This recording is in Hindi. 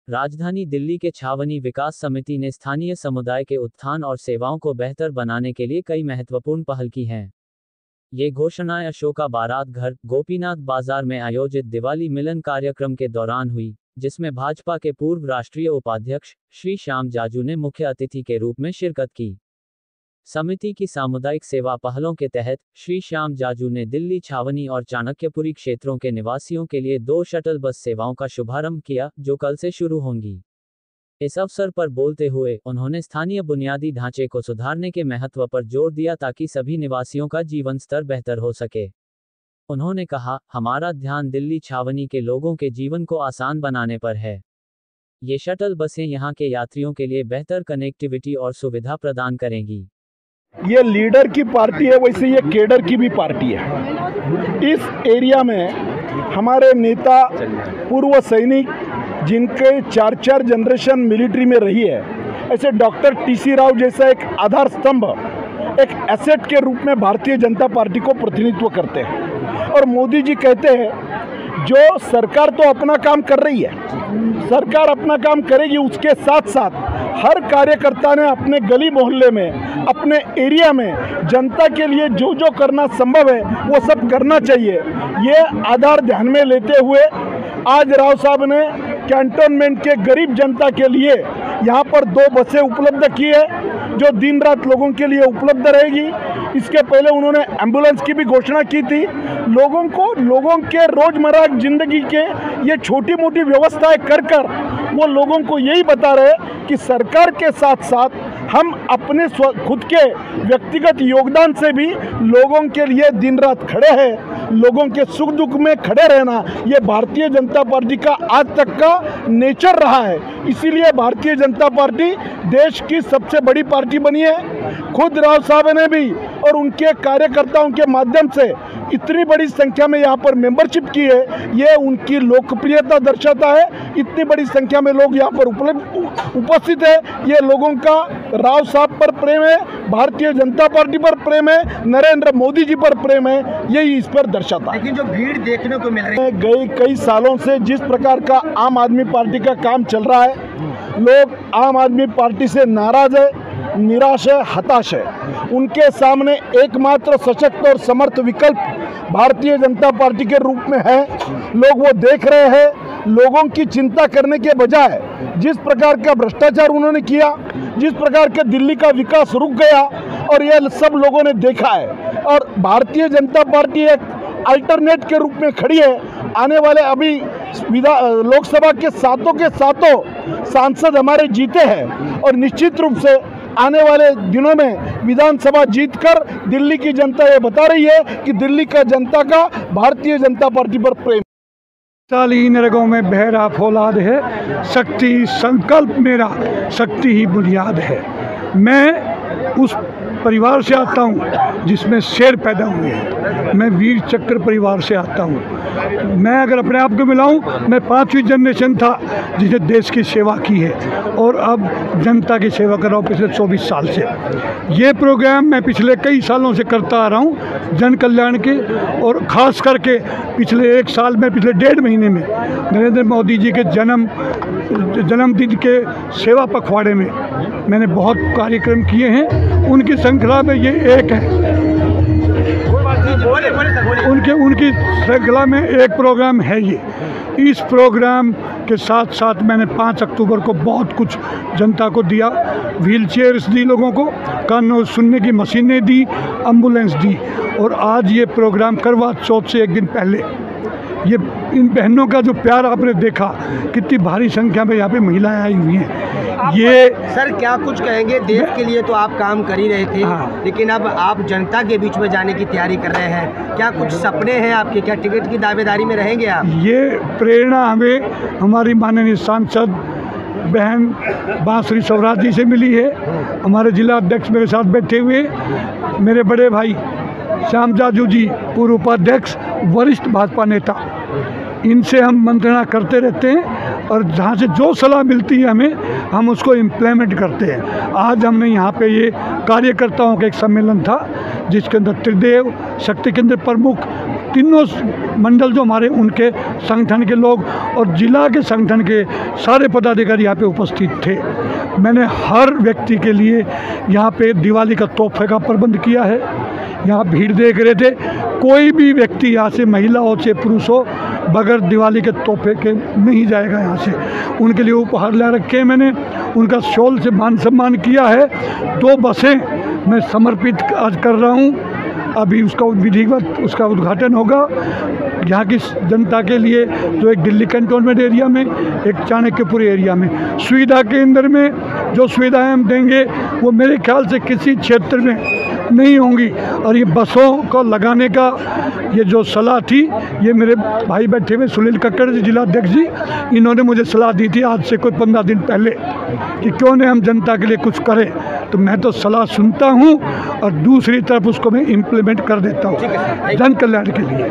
राजधानी दिल्ली के छावनी विकास समिति ने स्थानीय समुदाय के उत्थान और सेवाओं को बेहतर बनाने के लिए कई महत्वपूर्ण पहल की हैं। ये घोषणाएं अशोका बारात घर, गोपीनाथ बाजार में आयोजित दिवाली मिलन कार्यक्रम के दौरान हुई, जिसमें भाजपा के पूर्व राष्ट्रीय उपाध्यक्ष श्री श्याम जाजू ने मुख्य अतिथि के रूप में शिरकत की। समिति की सामुदायिक सेवा पहलों के तहत श्री श्याम जाजू ने दिल्ली छावनी और चाणक्यपुरी क्षेत्रों के निवासियों के लिए 2 शटल बस सेवाओं का शुभारंभ किया, जो कल से शुरू होंगी। इस अवसर पर बोलते हुए उन्होंने स्थानीय बुनियादी ढांचे को सुधारने के महत्व पर जोर दिया ताकि सभी निवासियों का जीवन स्तर बेहतर हो सके। उन्होंने कहा, हमारा ध्यान दिल्ली छावनी के लोगों के जीवन को आसान बनाने पर है। ये शटल बसें यहाँ के यात्रियों के लिए बेहतर कनेक्टिविटी और सुविधा प्रदान करेंगी। ये लीडर की पार्टी है, वैसे ये केडर की भी पार्टी है। इस एरिया में हमारे नेता पूर्व सैनिक जिनके 4 जनरेशन मिलिट्री में रही है, ऐसे डॉक्टर टीसी राव जैसा एक आधार स्तंभ, एक एसेट के रूप में भारतीय जनता पार्टी को प्रतिनिधित्व करते हैं। और मोदी जी कहते हैं जो सरकार तो अपना काम कर रही है, सरकार अपना काम करेगी, उसके साथ साथ हर कार्यकर्ता ने अपने गली मोहल्ले में, अपने एरिया में जनता के लिए जो जो करना संभव है वो सब करना चाहिए। ये आधार ध्यान में लेते हुए आज राव साहब ने कैंटोनमेंट के गरीब जनता के लिए यहाँ पर 2 बसें उपलब्ध की है, जो दिन रात लोगों के लिए उपलब्ध रहेगी। इसके पहले उन्होंने एम्बुलेंस की भी घोषणा की थी। लोगों के रोजमर्रा जिंदगी के ये छोटी मोटी व्यवस्थाएं कर वो लोगों को यही बता रहे कि सरकार के साथ साथ हम अपने खुद के व्यक्तिगत योगदान से भी लोगों के लिए दिन रात खड़े हैं। लोगों के सुख दुख में खड़े रहना ये भारतीय जनता पार्टी का आज तक का नेचर रहा है। इसीलिए भारतीय जनता पार्टी देश की सबसे बड़ी पार्टी बनी है। खुद राव साहब ने भी और उनके कार्यकर्ताओं के माध्यम से इतनी बड़ी संख्या में यहाँ पर मेंबरशिप की है, ये उनकी लोकप्रियता दर्शाता है। इतनी बड़ी संख्या में लोग यहाँ पर उपस्थित है, ये लोगों का राव साहब पर प्रेम है, भारतीय जनता पार्टी पर प्रेम है, नरेंद्र मोदी जी पर प्रेम है, यही इस पर दर्शाता है। लेकिन जो भीड़ देखने को मिल रही है, गए कई सालों से जिस प्रकार का आम आदमी पार्टी का काम चल रहा है, लोग आम आदमी पार्टी से नाराज है, निराश है, हताश है। उनके सामने एकमात्र सशक्त और समर्थ विकल्प भारतीय जनता पार्टी के रूप में है। लोग वो देख रहे हैं। लोगों की चिंता करने के बजाय जिस प्रकार का भ्रष्टाचार उन्होंने किया, जिस प्रकार के दिल्ली का विकास रुक गया, और ये सब लोगों ने देखा है। और भारतीय जनता पार्टी एक अल्टरनेट के रूप में खड़ी है। आने वाले अभी लोकसभा के सातों सांसद हमारे जीते हैं, और निश्चित रूप से आने वाले दिनों में विधानसभा जीतकर दिल्ली की जनता ये बता रही है कि दिल्ली का जनता का भारतीय जनता पार्टी पर प्रेम। सालीन रगों में बहरा फौलाद है, शक्ति संकल्प मेरा, शक्ति ही बुनियाद है। मैं उस परिवार से आता हूँ जिसमें शेर पैदा हुए हैं। मैं वीर चक्र परिवार से आता हूँ। मैं अगर अपने आप को मिलाऊं, मैं 5वीं जनरेशन था जिसे देश की सेवा की है, और अब जनता की सेवा कर रहा हूँ पिछले 24 साल से। ये प्रोग्राम मैं पिछले कई सालों से करता आ रहा हूँ जन कल्याण के, और ख़ास करके पिछले 1 साल में, पिछले 1.5 महीने में नरेंद्र मोदी जी के जन्मदिन के सेवा पखवाड़े में मैंने बहुत कार्यक्रम किए हैं। उनकी श्रृंखला में ये एक है। उनकी श्रृंखला में एक प्रोग्राम है ये। इस प्रोग्राम के साथ साथ मैंने 5 अक्टूबर को बहुत कुछ जनता को दिया। व्हील चेयर्स दी लोगों को, कानों सुनने की मशीनें दी, एम्बुलेंस दी। और आज ये प्रोग्राम करवा चौथ से 1 दिन पहले, ये इन बहनों का जो प्यार आपने देखा, कितनी भारी संख्या में यहाँ पे महिलाएं आई हुई हैं। ये सर क्या कुछ कहेंगे? देश के लिए तो आप काम कर ही रहे थे, लेकिन अब आप जनता के बीच में जाने की तैयारी कर रहे हैं। क्या कुछ सपने हैं आपके? क्या टिकट की दावेदारी में रहेंगे आप? ये प्रेरणा हमें हमारी माननीय सांसद बहन बांसुरी स्वराज जी से मिली है। हमारे जिला अध्यक्ष मेरे साथ बैठे हुए, मेरे बड़े भाई श्याम जाजू जी, पूर्व उपाध्यक्ष, वरिष्ठ भाजपा नेता, इनसे हम मंत्रणा करते रहते हैं, और जहाँ से जो सलाह मिलती है हमें, हम उसको इम्प्लीमेंट करते हैं। आज हमने यहाँ पे ये कार्यकर्ताओं का एक सम्मेलन था जिसके अंदर त्रिदेव, शक्ति केंद्र प्रमुख, तीनों मंडल जो हमारे उनके संगठन के लोग और जिला के संगठन के सारे पदाधिकारी यहाँ पे उपस्थित थे। मैंने हर व्यक्ति के लिए यहाँ पे दिवाली का तोहफे का प्रबंध किया है। यहाँ भीड़ देख रहे थे, कोई भी व्यक्ति यहाँ से महिला हो चाहे पुरुष हो बगैर दिवाली के तोहफे के नहीं जाएगा यहाँ से। उनके लिए उपहार ला रखे हैं, मैंने उनका शॉल से मान सम्मान किया है। 2 बसें मैं समर्पित आज कर रहा हूँ, अभी उसका विधिवत उसका उद्घाटन होगा। यहाँ की जनता के लिए जो एक दिल्ली कैंटोनमेंट एरिया में, एक चाणक्यपुर एरिया में सुविधा केंद्र में जो सुविधाएं हम देंगे वो मेरे ख्याल से किसी क्षेत्र में नहीं होंगी। और ये बसों को लगाने का ये जो सलाह थी, ये मेरे भाई बैठे हुए सुनील कक्कड़ जी जिलाध्यक्ष जी, इन्होंने मुझे सलाह दी थी आज से कोई 15 दिन पहले कि क्यों नहीं हम जनता के लिए कुछ करें। तो मैं तो सलाह सुनता हूँ और दूसरी तरफ उसको मैं इम्प्लीमेंट कर देता हूँ जन कल्याण के लिए।